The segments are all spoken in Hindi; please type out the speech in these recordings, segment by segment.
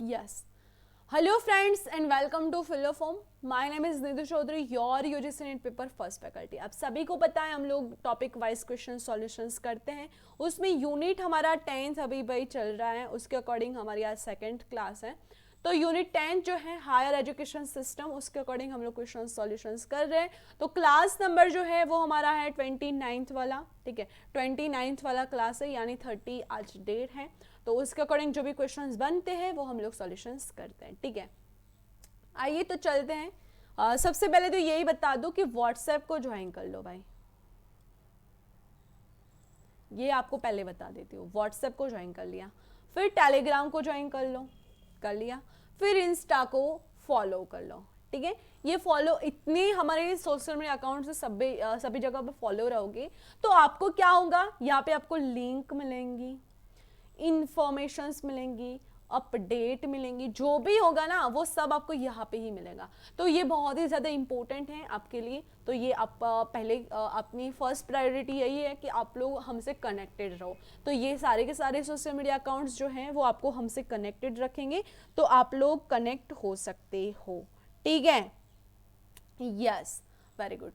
Yes. Hello friends and welcome to Philoform. My name is Nidhu Chaudhary, your UGC NET paper first faculty. आप सभी को पता है हम लोग टॉपिक वाइज क्वेश्चन सॉल्यूशंस करते हैं। उसमें यूनिट हमारा 10th अभी भाई चल रहा है, उसके अकॉर्डिंग हमारी आज सेकंड क्लास है। तो यूनिट 10 जो है हायर एजुकेशन सिस्टम, उसके अकॉर्डिंग हम लोग क्वेश्चन सॉल्यूशंस कर रहे हैं। तो क्लास नंबर जो है वो हमारा है 29th वाला, ठीक है, 29th वाला क्लास है, यानी 30 आज डेट है। तो उसके अकॉर्डिंग जो भी क्वेश्चंस बनते हैं वो हम लोग सॉल्यूशंस करते हैं, ठीक है। आइए तो चलते हैं। सबसे पहले तो यही बता दो कि व्हाट्सएप को ज्वाइन कर लो भाई, ये आपको पहले बता देती हूँ। व्हाट्सएप को ज्वाइन कर लिया, फिर टेलीग्राम को ज्वाइन कर लो, कर लिया, फिर इंस्टा को फॉलो कर लो, ठीक है। ये फॉलो इतने हमारे सोशल मीडिया अकाउंट से सभी जगह पे फॉलो रहोगे तो आपको क्या होगा, यहाँ पे आपको लिंक मिलेंगी, इंफॉर्मेशंस मिलेंगी, अपडेट मिलेंगी, जो भी होगा ना वो सब आपको यहाँ पे ही मिलेगा। तो ये बहुत ही ज़्यादा इंपॉर्टेंट है आपके लिए। तो ये आप पहले अपनी फर्स्ट प्रायोरिटी यही है कि आप लोग हमसे कनेक्टेड रहो। तो ये सारे के सारे सोशल मीडिया अकाउंट्स जो हैं वो आपको हमसे कनेक्टेड रखेंगे, तो आप लोग कनेक्ट हो सकते हो, ठीक है। Yes, very good.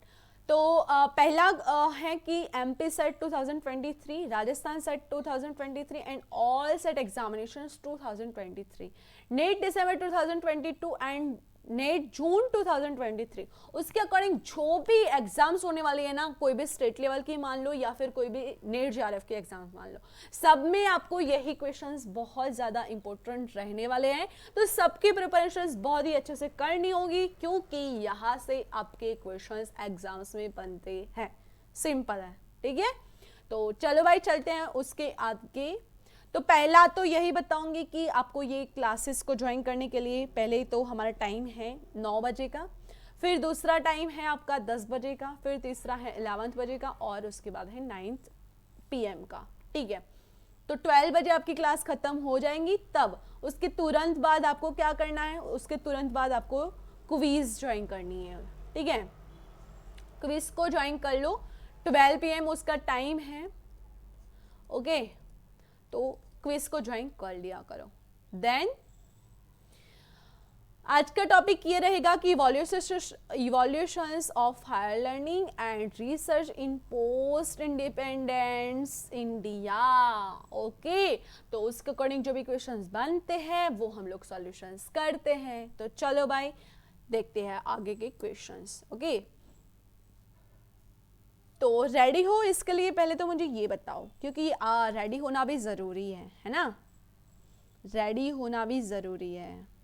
तो पहला है कि MP SET 2023, Rajasthan SET 2023 and all SET examinations 2023, NET December 2022 and NET June 2023। उसके अकॉर्डिंग जो भी एग्जाम्स होने वाली है ना, कोई भी स्टेट लेवल की मान लो या फिर कोई भी नेट जेआरएफ के एग्जाम्स मान लो, सब में आपको यही क्वेश्चंस बहुत ज़्यादा इंपॉर्टेंट रहने वाले हैं। तो सबकी प्रिपरेशंस बहुत ही अच्छे से करनी होगी, क्योंकि यहाँ से आपके क्वेश्चंस एग्जाम्स में बनते हैं। सिंपल है, ठीक है। तो चलो भाई चलते हैं उसके आगे। तो पहला तो यही बताऊंगी कि आपको ये क्लासेस को ज्वाइन करने के लिए पहले तो हमारा टाइम है 9 बजे का, फिर दूसरा टाइम है आपका 10 बजे का, फिर तीसरा है 11 बजे का, और उसके बाद है 9 PM का, ठीक है। तो 12 बजे आपकी क्लास खत्म हो जाएंगी, तब उसके तुरंत बाद आपको क्या करना है, उसके तुरंत बाद आपको क्विज ज्वाइन करनी है, ठीक है। क्विज को ज्वाइन कर लो, 12 PM उसका टाइम है, ओके। तो क्विज को ज्वाइन कर लिया करो। देन आज का टॉपिक ये रहेगा कि evolutions of higher learning and research in post independence India, okay. तो उसके अकॉर्डिंग जो भी क्वेश्चंस बनते हैं वो हम लोग सॉल्यूशंस करते हैं। तो चलो भाई देखते हैं आगे के क्वेश्चंस, ओके। तो रेडी हो इसके लिए पहले तो मुझे ये बताओ, क्योंकि रेडी होना भी ज़रूरी है ना, रेडी होना भी ज़रूरी है।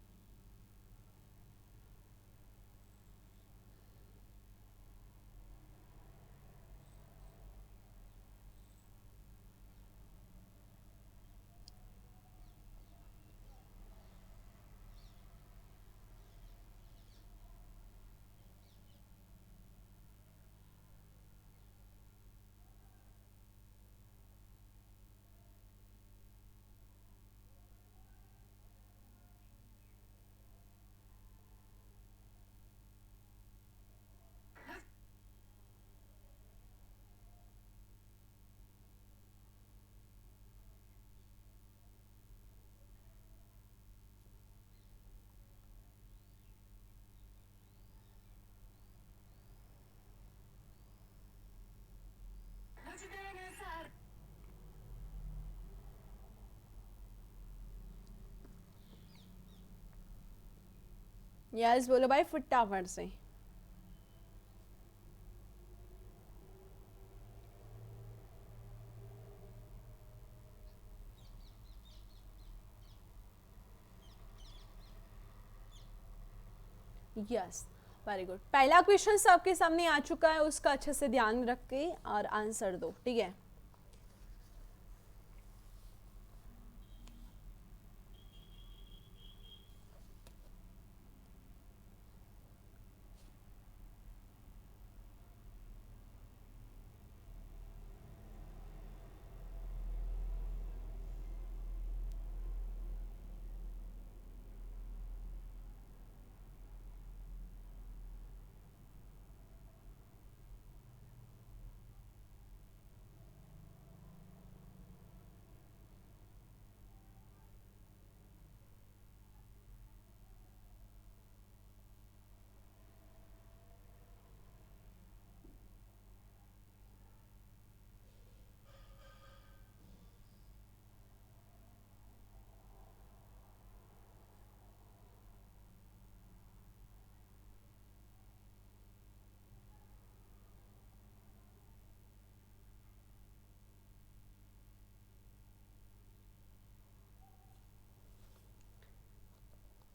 यस बोलो भाई फटाफट से। Yes, very good. पहला क्वेश्चन आपके सामने आ चुका है, उसका अच्छे से ध्यान रख के और आंसर दो, ठीक है।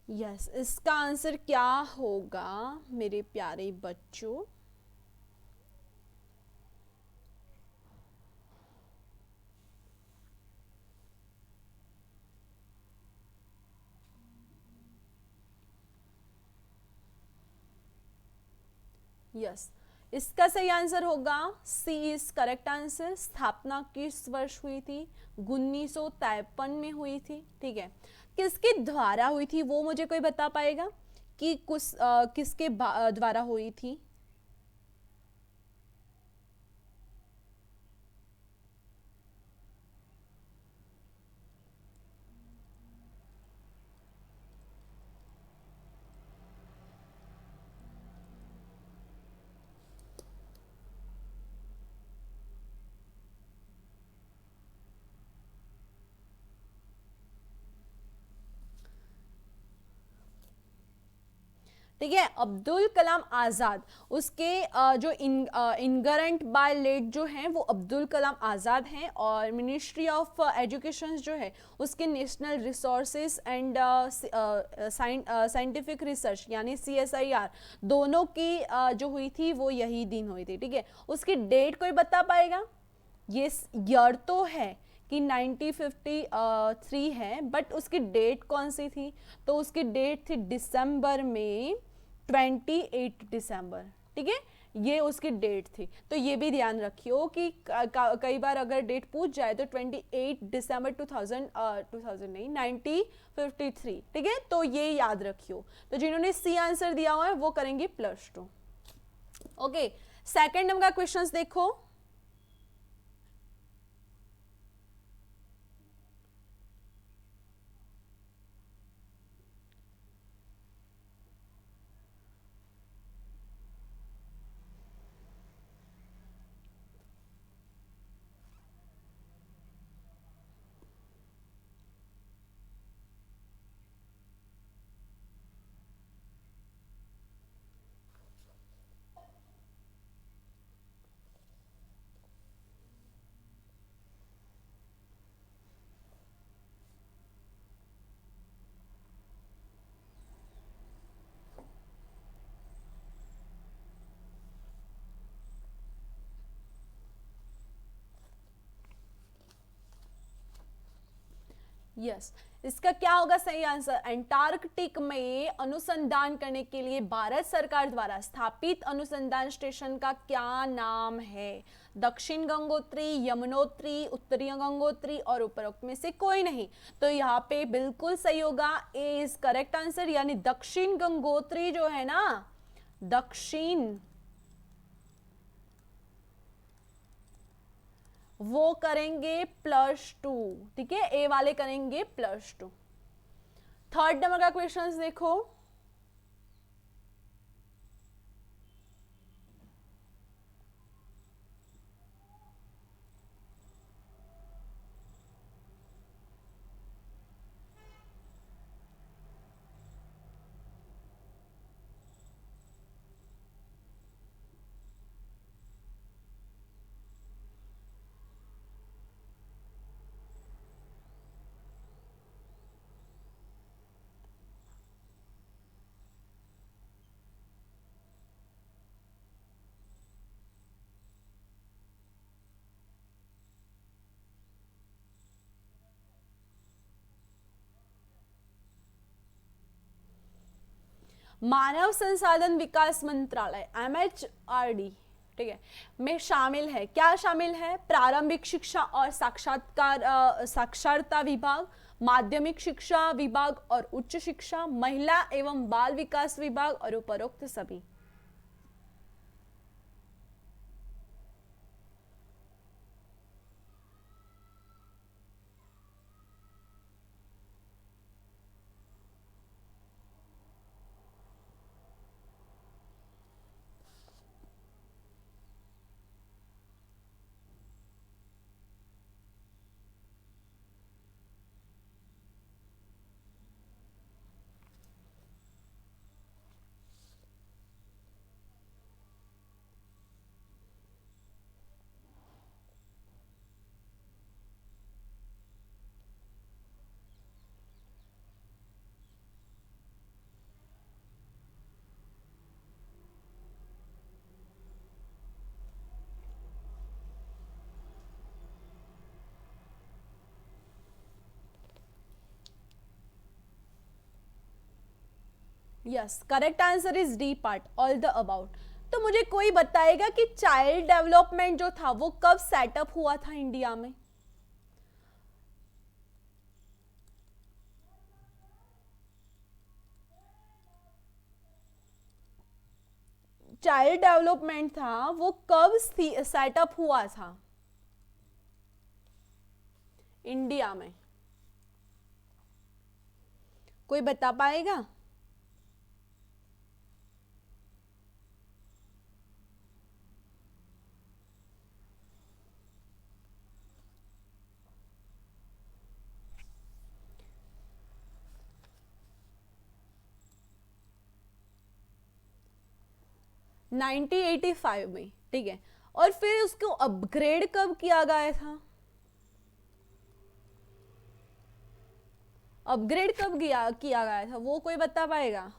यस, इसका आंसर क्या होगा मेरे प्यारे बच्चों? यस, इसका सही आंसर होगा सी इज करेक्ट आंसर। स्थापना किस वर्ष हुई थी? 1953 में हुई थी। ठीक है, किसके द्वारा हुई थी वो मुझे कोई बता पाएगा कि किसके द्वारा हुई थी? ठीक है, अब्दुल कलाम आज़ाद, उसके जो इनगरेंट बाय लेट जो हैं वो अब्दुल कलाम आज़ाद हैं, और मिनिस्ट्री ऑफ एजुकेशन जो है उसके national resources and scientific research यानी CSIR दोनों की जो हुई थी वो यही दिन हुई थी। ठीक है, उसकी डेट कोई बता पाएगा? ये ईयर तो है कि 1953 है, बट उसकी डेट कौन सी थी? तो उसकी डेट थी दिसंबर में, 28 दिसंबर। ठीक है, ये उसकी डेट थी। तो ये भी ध्यान रखियो कि कई बार अगर डेट पूछ जाए तो 28 दिसंबर 2000 नहीं 1953। ठीक है, तो ये याद रखियो। तो जिन्होंने सी आंसर दिया हुआ है वो करेंगे +2। ओके, सेकेंड नंबर का क्वेश्चन देखो। यस, इसका क्या होगा सही आंसर? अंटार्कटिक में अनुसंधान करने के लिए भारत सरकार द्वारा स्थापित अनुसंधान स्टेशन का क्या नाम है? दक्षिण गंगोत्री, यमुनोत्री, उत्तरी गंगोत्री और उपरोक्त में से कोई नहीं। तो यहाँ पे बिल्कुल सही होगा, ए इज करेक्ट आंसर, यानी दक्षिण गंगोत्री जो है ना, दक्षिण, वो करेंगे +2। ठीक है, ए वाले करेंगे +2। थर्ड नंबर का क्वेश्चन देखो। मानव संसाधन विकास मंत्रालय MHRD, ठीक है, में शामिल है, क्या शामिल है? प्रारंभिक शिक्षा और साक्षरता विभाग, माध्यमिक शिक्षा विभाग और उच्च शिक्षा, महिला एवं बाल विकास विभाग और उपरोक्त सभी। Yes, correct answer is D part, all the about. तो मुझे कोई बताएगा कि चाइल्ड डेवलपमेंट जो था वो कब सेटअप हुआ था इंडिया में? चाइल्ड डेवलपमेंट था वो कब सेटअप हुआ था इंडिया में? कोई बता पाएगा? नाइनटीन 1985 में, ठीक है। और फिर उसको अपग्रेड कब किया गया था? अपग्रेड कब किया गया था वो कोई बता पाएगा?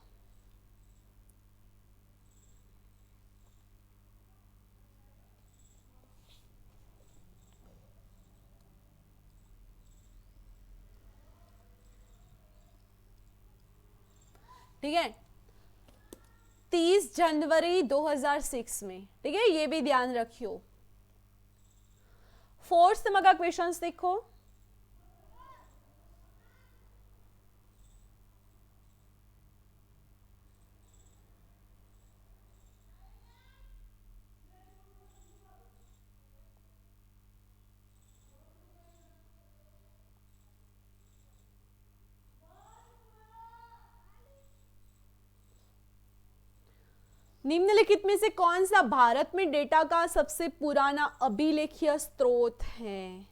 ठीक है, 30 जनवरी 2006 में, ठीक है, ये भी ध्यान रखियो। फोर्थ समझ का क्वेश्चंस देखो। निम्नलिखित में से कौन सा भारत में डेटा का सबसे पुराना अभिलेखीय स्रोत है?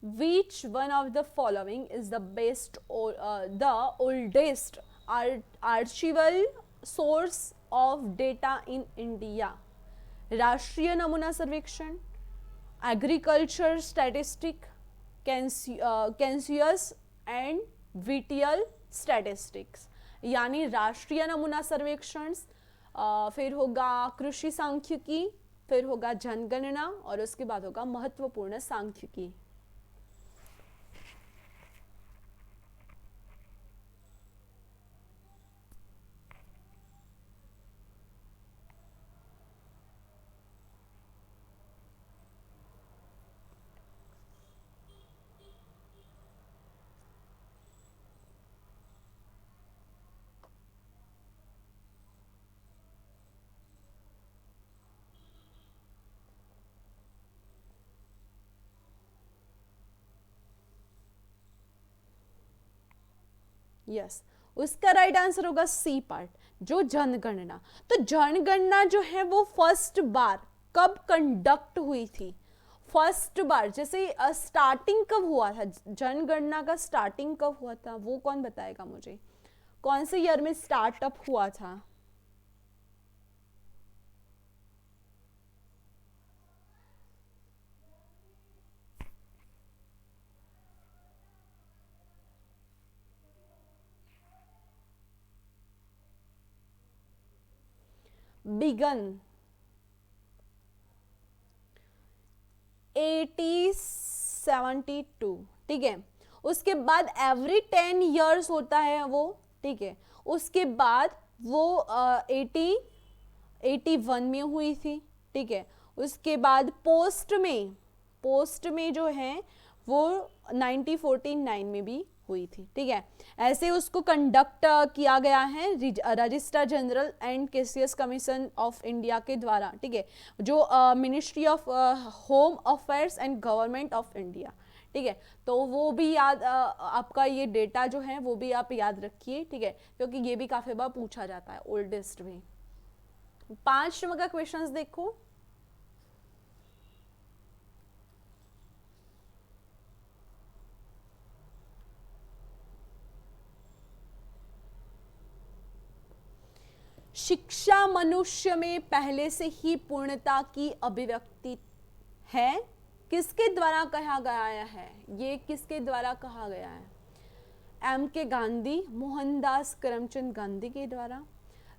Which one of the following is the best or the oldest archival source of data in India? राष्ट्रीय नमूना सर्वेक्षण, एग्रीकल्चर स्टैटिस्टिक, कैंसियस एंड विटियल स्टैटिस्टिक्स, यानी राष्ट्रीय नमूना सर्वेक्षण, फिर होगा कृषि सांख्यिकी, फिर होगा जनगणना और उसके बाद होगा महत्वपूर्ण सांख्यिकी। यस, उसका राइट आंसर होगा सी पार्ट, जो जनगणना। तो जनगणना जो है वो फर्स्ट बार कब कंडक्ट हुई थी? फर्स्ट बार, जैसे स्टार्टिंग कब हुआ था जनगणना का? स्टार्टिंग कब हुआ था वो कौन बताएगा मुझे? कौन से ईयर में स्टार्टअप हुआ था? बिगन 1872, ठीक है। उसके बाद एवरी 10 ईयर्स होता है वो, ठीक है। उसके बाद वो 81 में हुई थी, ठीक है। उसके बाद पोस्ट में जो है वो 1949 में भी हुई थी, ठीक है। ऐसे उसको कंडक्ट किया गया है रजिस्ट्रार जनरल एंड केसियस कमीशन ऑफ इंडिया के द्वारा, ठीक है, जो ministry of home affairs and government of India, ठीक है। तो वो भी याद आपका ये डेटा जो है वो भी आप याद रखिए, ठीक है, क्योंकि ये भी काफी बार पूछा जाता है ओल्डेस्ट भी। 5 नंबर का क्वेश्चंस देखो। शिक्षा मनुष्य में पहले से ही पूर्णता की अभिव्यक्ति है, किसके द्वारा कहा गया है? ये किसके द्वारा कहा गया है? एम के गांधी, मोहनदास करमचंद गांधी के द्वारा,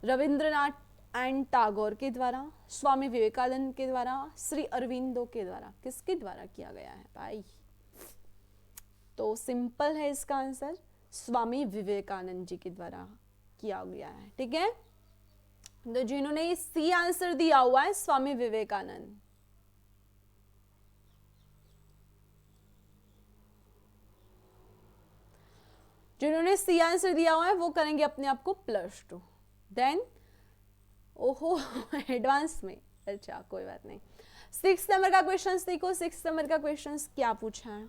रविंद्रनाथ एंड टैगोर के द्वारा, स्वामी विवेकानंद के द्वारा, श्री अरविंदो के द्वारा, किसके द्वारा किया गया है भाई? तो सिंपल है इसका आंसर, स्वामी विवेकानंद जी के द्वारा किया गया है। ठीक है, तो जिन्होंने सी आंसर दिया हुआ है स्वामी विवेकानंद। जिन्होंने सी आंसर दिया हुआ है वो करेंगे अपने आप को +2। देन ओहो एडवांस में, अच्छा कोई बात नहीं। 6 नंबर का क्वेश्चन देखो, 6 नंबर का क्वेश्चन क्या पूछा है।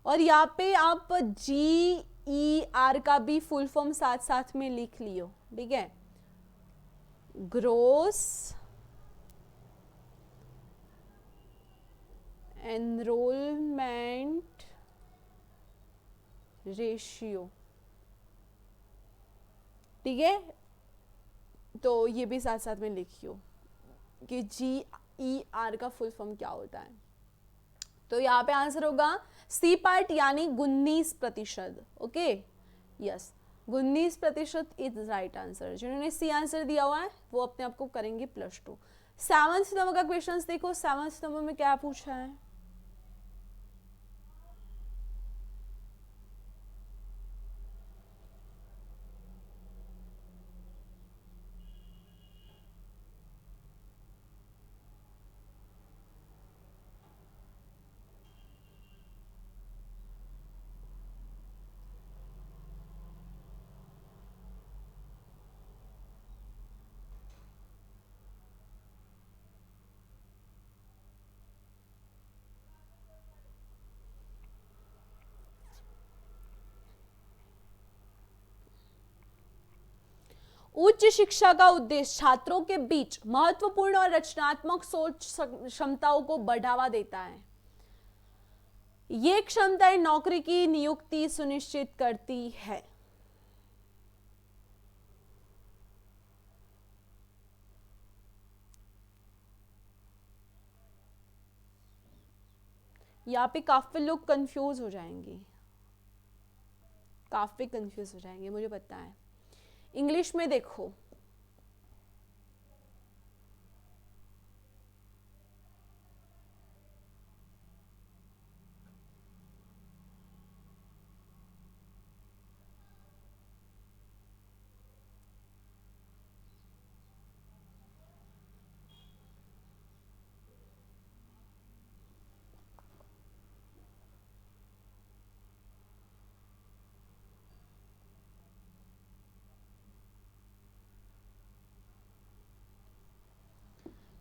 और यहाँ पे आप GER का भी फुल फॉर्म साथ साथ में लिख लियो। ठीक है, ग्रोस एनरोलमेंट रेशियो। ठीक है, तो ये भी साथ साथ में लिखियो कि GER का फुल फॉर्म क्या होता है। तो यहाँ पे आंसर होगा सी पार्ट यानी 19%। Okay, yes 19% is right answer. जिन्होंने सी आंसर दिया हुआ है वो अपने आप को करेंगे +2। 7th नंबर का क्वेश्चन देखो, 7th नंबर में क्या पूछा है। उच्च शिक्षा का उद्देश्य छात्रों के बीच महत्वपूर्ण और रचनात्मक सोच क्षमताओं को बढ़ावा देता है। ये क्षमताएं नौकरी की नियुक्ति सुनिश्चित करती है। यहाँ पे काफी लोग कंफ्यूज हो जाएंगे, काफी कंफ्यूज हो जाएंगे, मुझे पता है। इंग्लिश में देखो,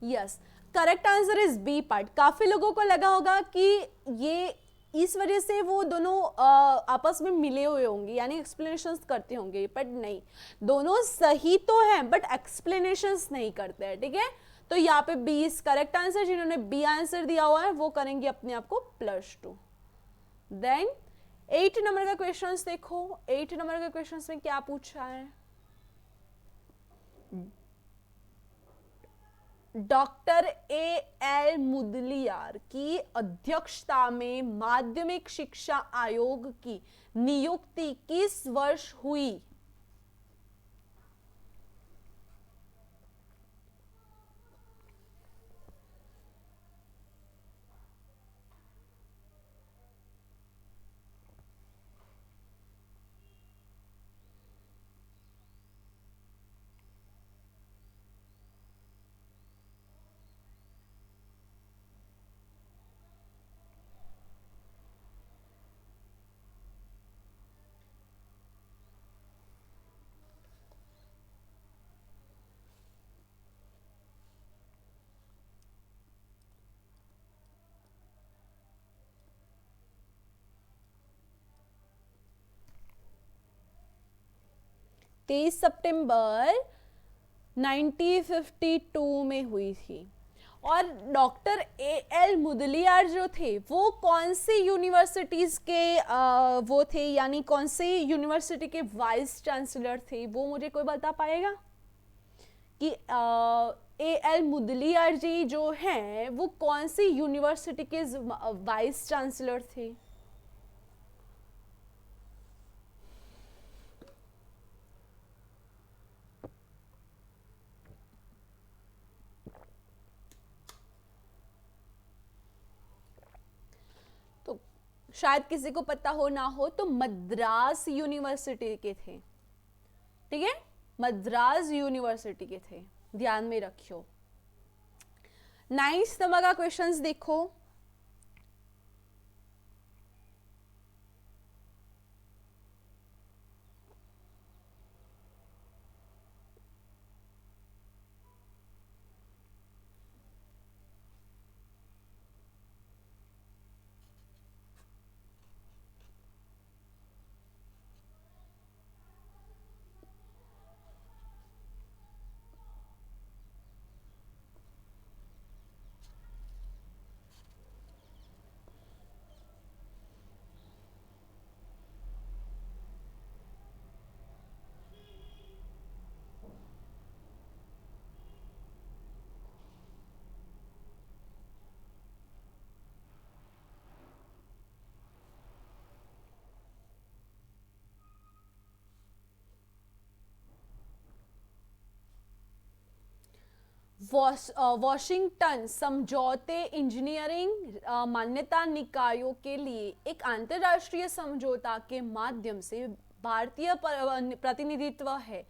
yes correct answer is B part. काफी लोगों को लगा होगा कि ये इस वजह से वो दोनों आपस में मिले हुए होंगे, यानी एक्सप्लेनेशंस करते होंगे, बट नहीं, दोनों सही तो हैं बट एक्सप्लेनेशंस नहीं करते हैं। ठीक है, तो यहाँ पे बी इज करेक्ट आंसर। जिन्होंने बी आंसर दिया हुआ है वो करेंगे अपने आप को +2। देन 8 नंबर का क्वेश्चन देखो, 8 नंबर का क्वेश्चन में क्या पूछा है। Doctor A.L. मुदलियार की अध्यक्षता में माध्यमिक शिक्षा आयोग की नियुक्ति किस वर्ष हुई। तेईस सितंबर 1952 में हुई थी। और डॉक्टर A.L. मुदलियार जो थे वो कौन सी यूनिवर्सिटीज़ के वो थे, यानी कौन सी यूनिवर्सिटी के वाइस चांसलर थे, वो मुझे कोई बता पाएगा कि A.L. मुदलियार जी जो हैं वो कौन सी यूनिवर्सिटी के वाइस चांसलर थे? तो शायद किसी को पता हो ना हो, तो मद्रास यूनिवर्सिटी के थे, ठीक है, मद्रास यूनिवर्सिटी के थे, ध्यान में रखियो। 9th नंबर का क्वेश्चंस देखो। वॉशिंगटन समझौते इंजीनियरिंग मान्यता निकायों के लिए एक अंतरराष्ट्रीय समझौता के माध्यम से भारतीय प्रतिनिधित्व है।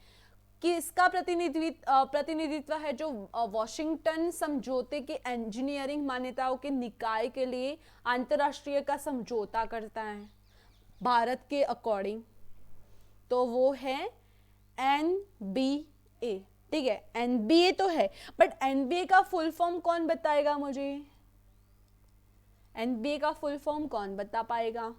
किसका प्रतिनिधित्व है जो वॉशिंगटन समझौते के इंजीनियरिंग मान्यताओं के निकाय के लिए अंतरराष्ट्रीय का समझौता करता है भारत के अकॉर्डिंग? तो वो है NBA, ठीक है, NBA तो है, बट NBA का फुल फॉर्म कौन बताएगा मुझे? NBA का फुल फॉर्म कौन बता पाएगा?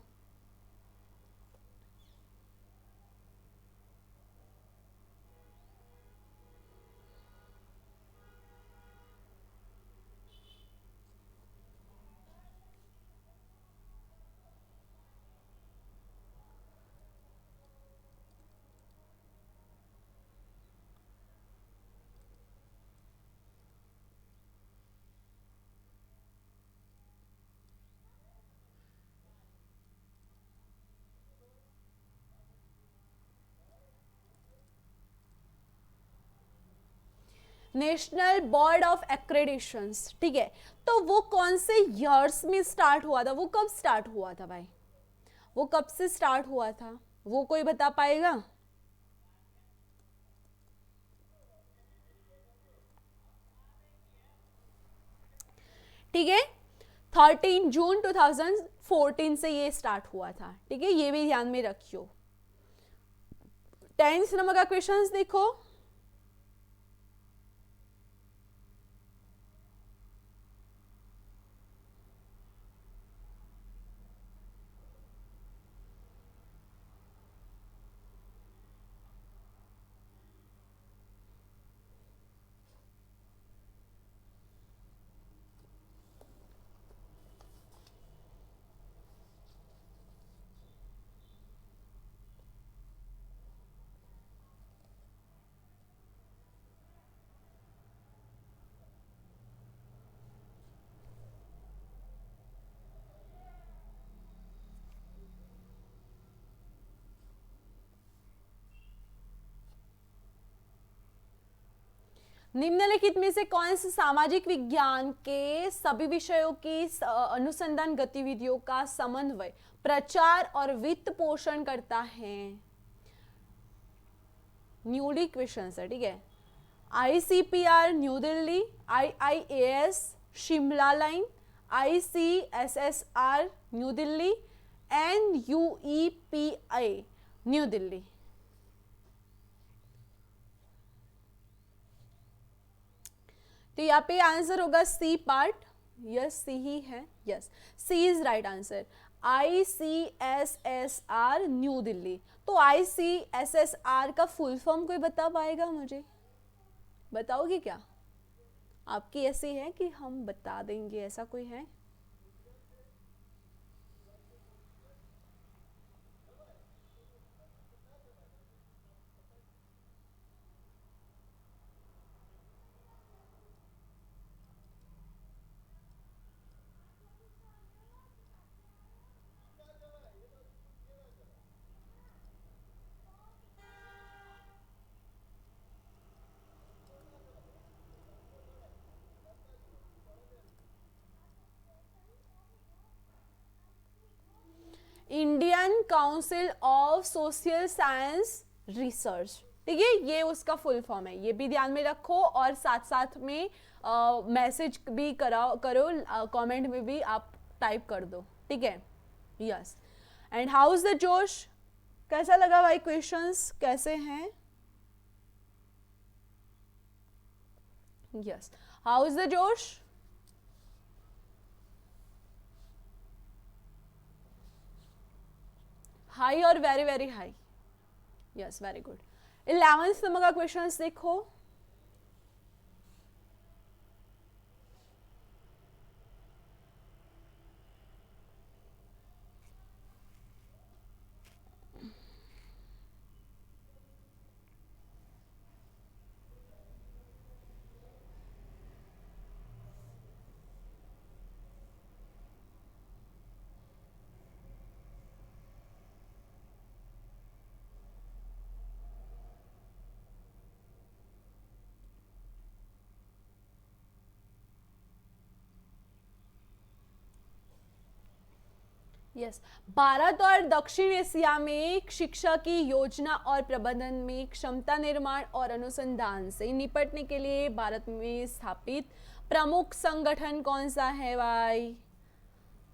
नेशनल बोर्ड ऑफ एक्रेडिशंस, ठीक है, तो वो कौन से ईयर्स में स्टार्ट हुआ था? वो कब स्टार्ट हुआ था भाई? वो कब से स्टार्ट हुआ था, वो कोई बता पाएगा? ठीक है, 13 जून 2014 से ये स्टार्ट हुआ था, ठीक है, ये भी ध्यान में रखियो। 10th नंबर का क्वेश्चंस देखो। निम्नलिखित में से कौन से सामाजिक विज्ञान के सभी विषयों की अनुसंधान गतिविधियों का समन्वय, प्रचार और वित्त पोषण करता है? न्यूली क्वेश्चन है, ठीक है। ICPR new Delhi, IIAS Shimla line, ICSSR New Delhi, NUEPI new Delhi. तो यहाँ पे आंसर होगा सी पार्ट, यस सी ही है, yes C is right answer. ICSSR New Delhi. तो ICSSR का फुल फॉर्म कोई बता पाएगा मुझे? बताओगे क्या? आपकी ऐसी है कि हम बता देंगे, ऐसा कोई है? Indian council of social science research, ठीक है, ये उसका फुल फॉर्म है, ये भी ध्यान में रखो। और साथ साथ में मैसेज भी करो, कमेंट में भी आप टाइप कर दो, ठीक है। Yes. And how is the जोश, कैसा लगा भाई, क्वेश्चंस कैसे हैं? यस, हाउ इज द जोश? हाई और very very high? Yes, very good. 11th number का क्वेश्चंस देखो। यस, भारत और दक्षिण एशिया में शिक्षा की योजना और प्रबंधन में क्षमता निर्माण और अनुसंधान से निपटने के लिए भारत में स्थापित प्रमुख संगठन कौन सा है भाई?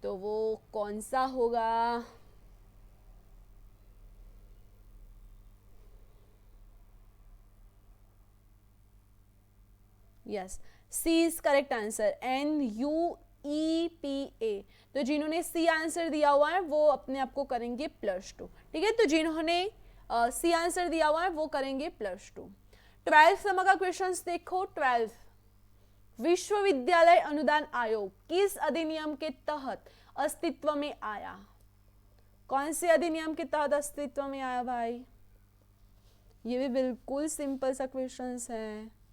तो वो कौन सा होगा? Yes, C is correct answer, NUEPA। तो जिन्होंने सी आंसर दिया हुआ है वो अपने आप को करेंगे +2, ठीक है। तो जिन्होंने सी आंसर दिया हुआ है वो करेंगे +2। 12th नंबर का क्वेश्चन देखो। 12th, विश्वविद्यालय अनुदान आयोग किस अधिनियम के तहत अस्तित्व में आया? कौन से अधिनियम के तहत अस्तित्व में आया भाई? ये भी बिल्कुल सिंपल सा क्वेश्चन है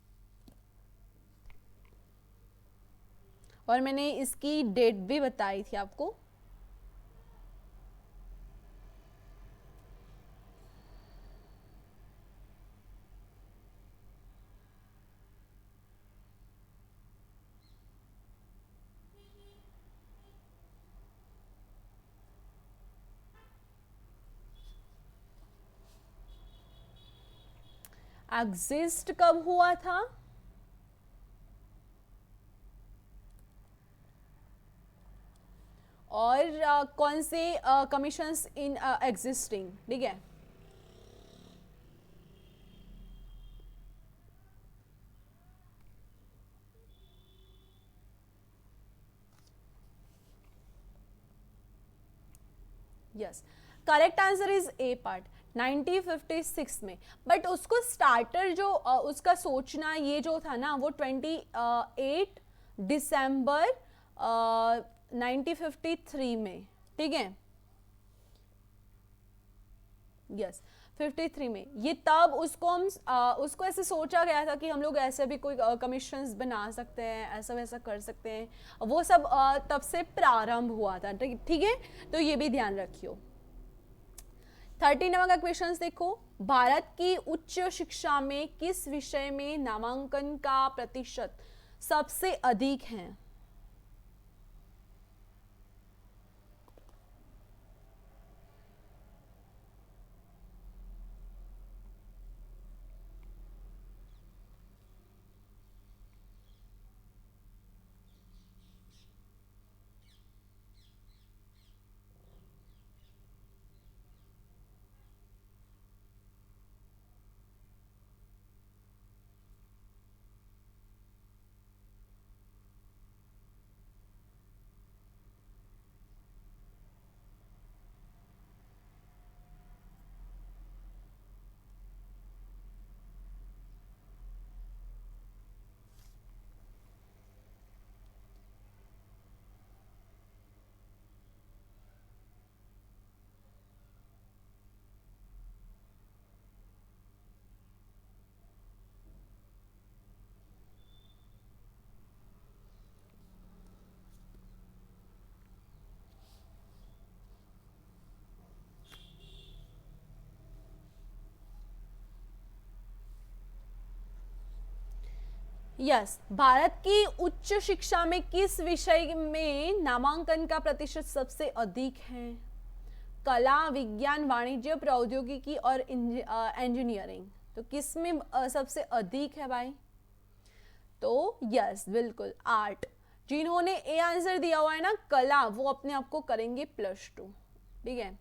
और मैंने इसकी डेट भी बताई थी आपको। एग्जिस्ट कब हुआ था? और कौन से कमीशंस इन एग्जिस्टिंग, ठीक है। Yes, correct answer is A part, 1956 में। बट उसको स्टार्टर जो उसका सोचना ये जो था ना, वो 28 दिसंबर 1953 में, ठीक है। यस, 53 में ये तब उसको हम उसको ऐसे सोचा गया था कि हम लोग ऐसे भी कोई कमीशंस बना सकते हैं, ऐसा वैसा कर सकते हैं, वो सब तब से प्रारंभ हुआ था, ठीक है। तो ये भी ध्यान रखियो। 13 नंबर का क्वेश्चन देखो। भारत की उच्च शिक्षा में किस विषय में नामांकन का प्रतिशत सबसे अधिक है? यस, भारत की उच्च शिक्षा में किस विषय में नामांकन का प्रतिशत सबसे अधिक है? कला, विज्ञान, वाणिज्य, प्रौद्योगिकी और इंजीनियरिंग। तो किस में सबसे अधिक है भाई? तो यस, बिल्कुल आर्ट। जिन्होंने ए आंसर दिया हुआ है ना कला, वो अपने आप को करेंगे +2। ठीक है,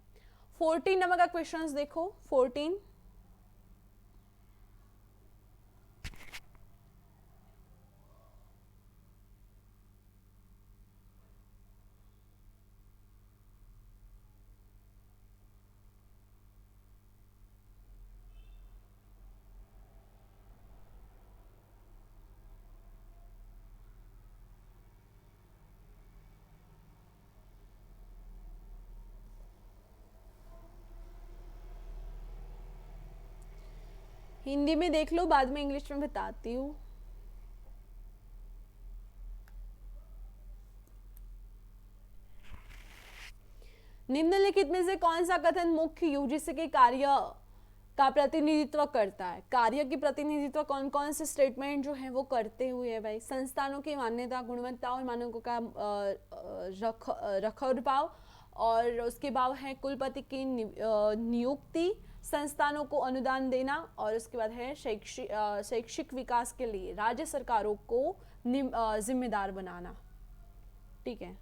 14 नंबर का क्वेश्चन देखो, 14। हिंदी में देख लो, बाद में इंग्लिश में बताती हूँ। निम्नलिखित में से कौन सा कथन मुख्य यूजीसी के कार्य का प्रतिनिधित्व करता है? कार्य की प्रतिनिधित्व कौन कौन से स्टेटमेंट जो है वो करते हुए है भाई? संस्थानों की मान्यता, गुणवत्ता और मानकों का रखरखाव, और उसके बाद है कुलपति की नियुक्ति, संस्थानों को अनुदान देना, और उसके बाद है शैक्षिक विकास के लिए राज्य सरकारों को जिम्मेदार बनाना। ठीक है,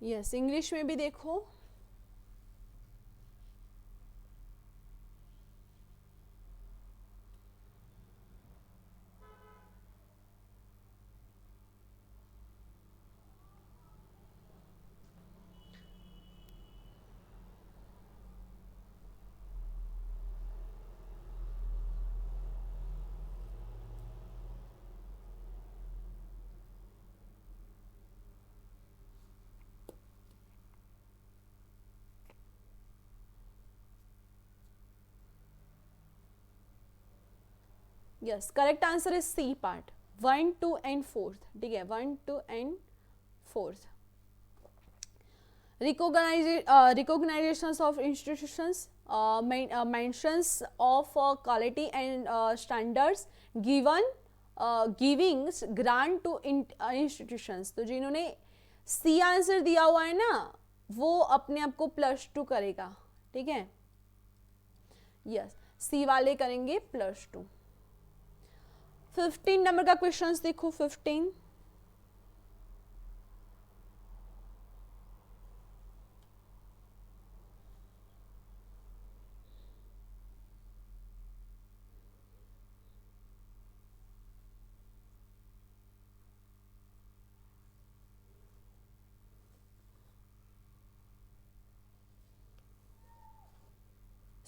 यस, इंग्लिश में भी देखो। Yes, correct answer is C part, 1, 2 and 4। ठीक है, 1, 2 and 4। Recognitions of institutions, mentions of quality and standards given, giving grant to institutions। तो जिन्होंने सी आंसर दिया हुआ है ना, वो अपने आप को +2 करेगा। ठीक है, यस, सी वाले करेंगे +2। 15 नंबर का क्वेश्चन देखो, 15।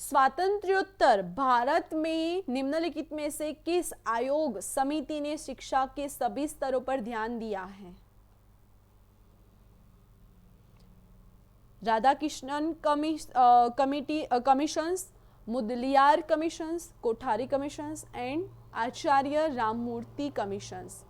स्वातंत्र्योत्तर भारत में निम्नलिखित में से किस आयोग समिति ने शिक्षा के सभी स्तरों पर ध्यान दिया है? Radhakrishnan committee commissions, Mudaliar commissions, Kothari commissions and Acharya Ramamurti commissions.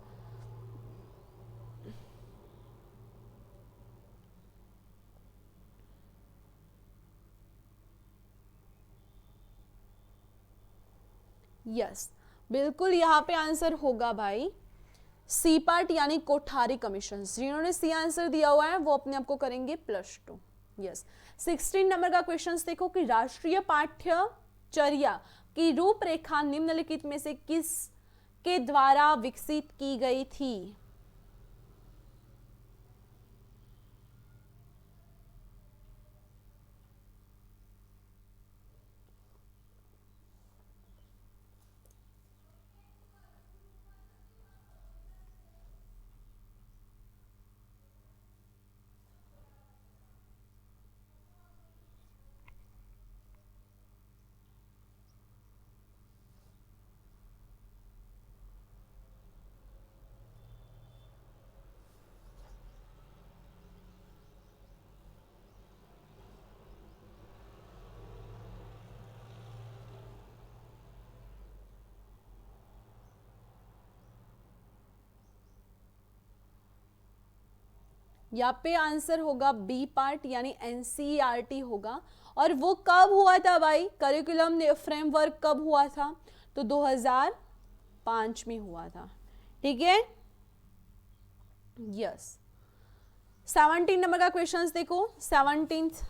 Yes, बिल्कुल यहाँ पे आंसर होगा भाई सी पार्ट, यानी कोठारी कमीशन। जिन्होंने सी आंसर दिया हुआ है वो अपने आप को करेंगे +2। यस, 16 नंबर का क्वेश्चन देखो कि राष्ट्रीय पाठ्यचर्या की रूपरेखा निम्नलिखित में से किस के द्वारा विकसित की गई थी? यहाँ पे आंसर होगा बी पार्ट यानी एनसीईआरटी होगा। और वो कब हुआ था भाई, करिकुलम फ्रेमवर्क कब हुआ था, तो 2005 में हुआ था। ठीक है, यस। 17 नंबर का क्वेश्चन देखो, 17।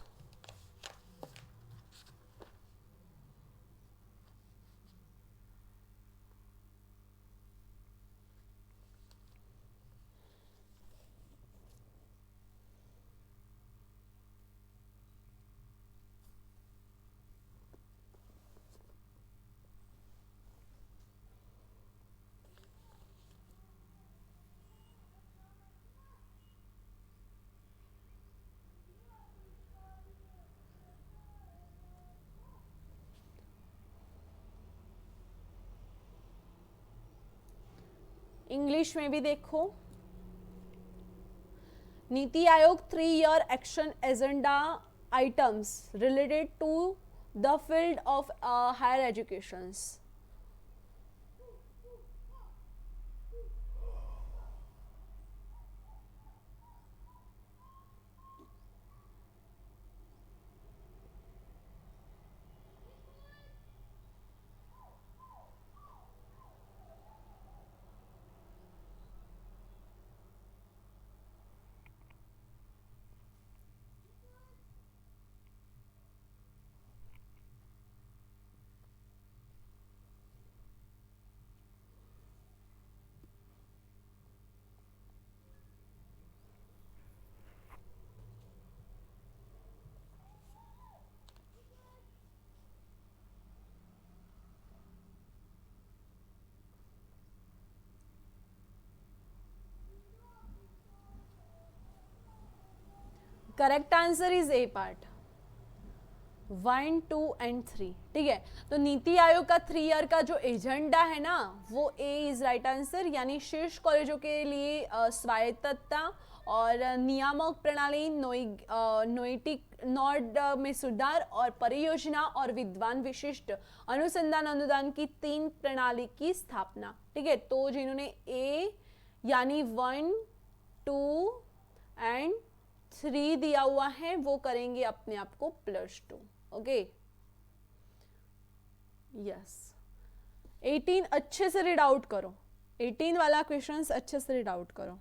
इंग्लिश में भी देखो, NITI Aayog 3-year action agenda items related to the field of higher education. Correct answer is A part 1, 2 and 3। ठीक है, तो नीति आयोग का 3 ईयर का जो एजेंडा है ना, वो ए इज राइट आंसर, यानी शीर्ष कॉलेजों के लिए स्वायत्तता और नियामक प्रणाली, नोएटिक नोड में सुधार और परियोजना और विद्वान विशिष्ट अनुसंधान अनुदान की 3 प्रणाली की स्थापना। ठीक है, तो जिन्होंने ए यानी 1, 2 एंड 3 दिया हुआ है वो करेंगे अपने आप को +2। Okay, yes. 18 अच्छे से रीड आउट करो, 18 वाला क्वेश्चन अच्छे से रीड आउट करो।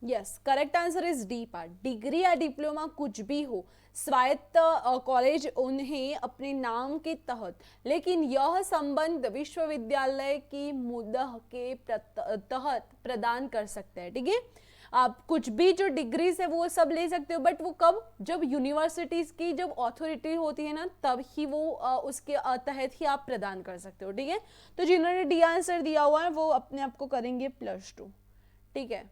Yes, correct answer is D part. Degree या डिप्लोमा कुछ भी हो, स्वायत्त कॉलेज उन्हें अपने नाम के तहत, लेकिन यह संबंध विश्वविद्यालय की मुद्दा के तहत प्रदान कर सकते हैं। ठीक है, आप कुछ भी जो डिग्रीज है वो सब ले सकते हो, बट वो कब, जब यूनिवर्सिटीज की जब अथॉरिटी होती है ना, तब ही वो उसके तहत ही आप प्रदान कर सकते हो। ठीक है, तो जिन्होंने डी आंसर दिया हुआ है वो अपने आप को करेंगे +2। ठीक है,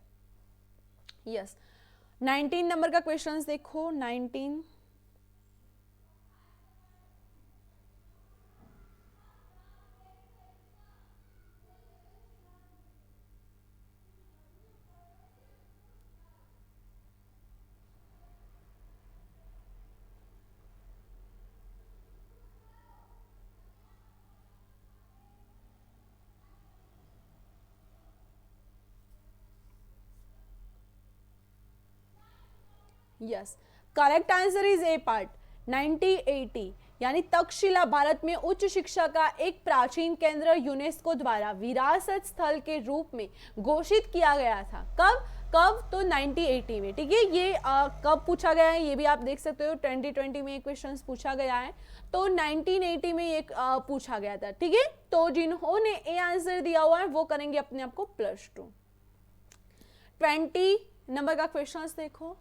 यस। 19 नंबर का क्वेश्चन देखो, 19। Yes, correct answer is A part 90-80, यानी तक्षशिला भारत में उच्च शिक्षा का एक प्राचीन केंद्र यूनेस्को द्वारा विरासत स्थल के रूप में घोषित किया गया था। कब कब तो 1980 में। ठीक है, ये कब पूछा गया है ये भी आप देख सकते हो, 2020 में क्वेश्चन पूछा गया है, तो 1980 में ये पूछा गया था। ठीक है, तो जिन्होंने ए आंसर दिया हुआ है वो करेंगे अपने आप को +2। 20 नंबर का क्वेश्चन देखो।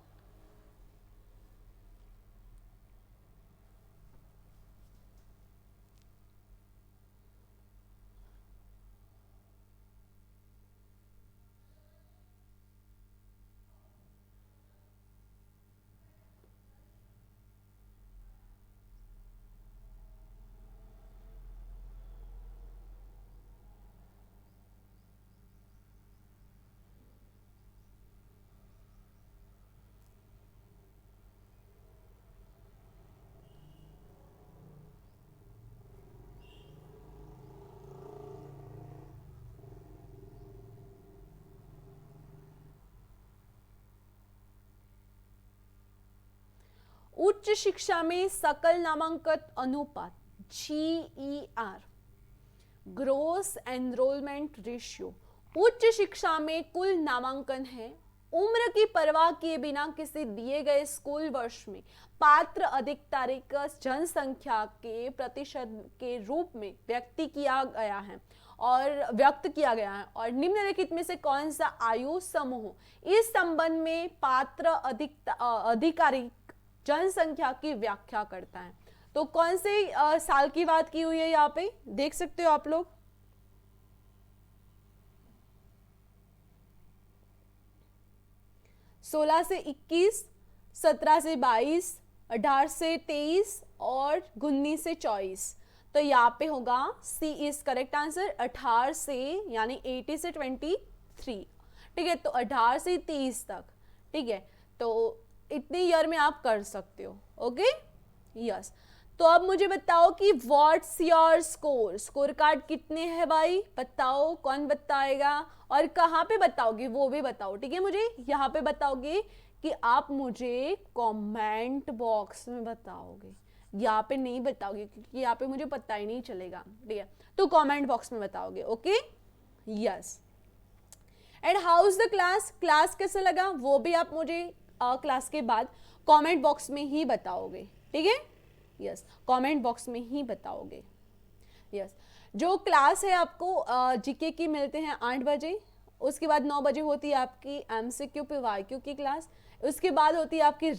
उच्च शिक्षा में सकल नामांकन अनुपात GER, ग्रोस एनरोलमेंट रेशियो, उच्च शिक्षा में कुल नामांकन है, उम्र की परवाह किए बिना किसी दिए गए स्कूल वर्ष में पात्र अधिकारिक जनसंख्या के प्रतिशत के रूप में व्यक्त किया गया है और निम्नलिखित में से कौन सा आयु समूह इस संबंध में पात्र अधिकारिक जनसंख्या की व्याख्या करता है। तो कौन से साल की बात की हुई है यहाँ पे देख सकते हो आप लोग। सोलह से 21, 17 से 22, 18 से 23 और 19 से 24। तो यहाँ पे होगा सी इज करेक्ट आंसर। 18 से यानी 80 से 23। ठीक है, तो 18 से 30 तक। ठीक है, तो इतने ईयर में आप कर सकते हो। Okay yes. तो अब मुझे बताओ कि व्हाट्स योर स्कोर कार्ड कितने हैं भाई, बताओ, कौन बताएगा और कहाँ पे बताओगे वो भी बताओ। ठीक है, मुझे यहाँ पे बताओगे कि आप मुझे कमेंट बॉक्स में बताओगे, यहाँ पे नहीं बताओगे क्योंकि यहाँ पे मुझे पता ही नहीं चलेगा। ठीक है, तो कमेंट बॉक्स में बताओगे। Okay yes. And how is the class कैसा लगा वो भी आप मुझे क्लास के बाद कमेंट बॉक्स में ही बताओगे। ठीक है यस, कमेंट बॉक्स में ही बताओगे। यस, जो क्लास है आपको जीके की मिलते हैं 8 बजे, उसके बाद 9 बजे होती है आपकी एमसीक्यू पे वाईक्यू की क्लास, उसके बाद होती है आपकी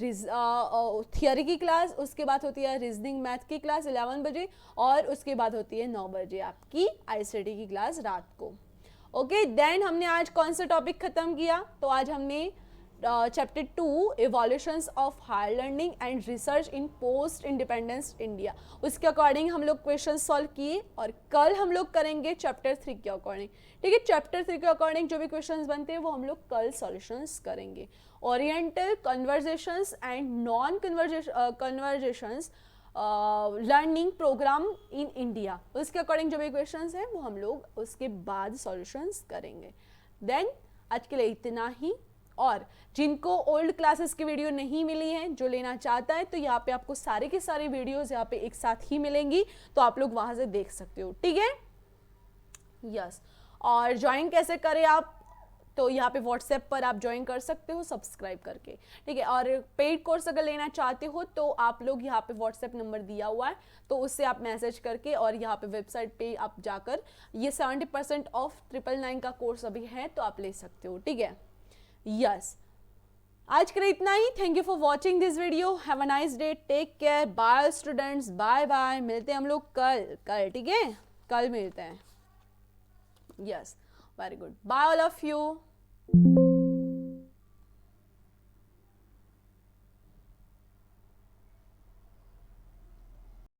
थियोरी की क्लास, उसके बाद होती है रीजनिंग मैथ की क्लास 11 बजे और उसके बाद होती है 9 बजे आपकी आईसीटी की क्लास रात को। ओके देन हमने आज कौन सा टॉपिक खत्म किया, तो आज हमने chapter 2 evolutions of higher learning and research in post independence India, उसके अकॉर्डिंग हम लोग क्वेश्चन सॉल्व किए और कल हम लोग करेंगे चैप्टर 3 के अकॉर्डिंग। ठीक है, चैप्टर 3 के अकॉर्डिंग जो भी क्वेश्चंस बनते हैं वो हम लोग कल सॉल्यूशंस करेंगे। Oriental conversations and non conversations learning program in India, उसके अकॉर्डिंग जो भी क्वेश्चंस हैं वो हम लोग उसके बाद सॉल्यूशंस करेंगे। देन आज के लिए इतना ही, और जिनको ओल्ड क्लासेस की वीडियो नहीं मिली है, जो लेना चाहता है, तो यहाँ पे आपको सारे के सारे वीडियोस यहाँ पे एक साथ ही मिलेंगी, तो आप लोग वहां से देख सकते हो। ठीक है यस। और ज्वाइन कैसे करें आप, तो यहाँ पे व्हाट्सएप पर आप ज्वाइन कर सकते हो सब्सक्राइब करके। ठीक है, और पेड कोर्स अगर लेना चाहते हो तो आप लोग यहाँ पे व्हाट्सएप नंबर दिया हुआ है, तो उससे आप मैसेज करके और यहाँ पे वेबसाइट पे आप जाकर ये 70% ऑफ 999 का कोर्स अभी है, तो आप ले सकते हो। ठीक है यस, आज के लिए इतना ही। Thank you for watching this video, have a nice day, take care, bye students, bye bye. मिलते हैं हम लोग कल। ठीक है, कल मिलते हैं। Yes very good, bye all of you.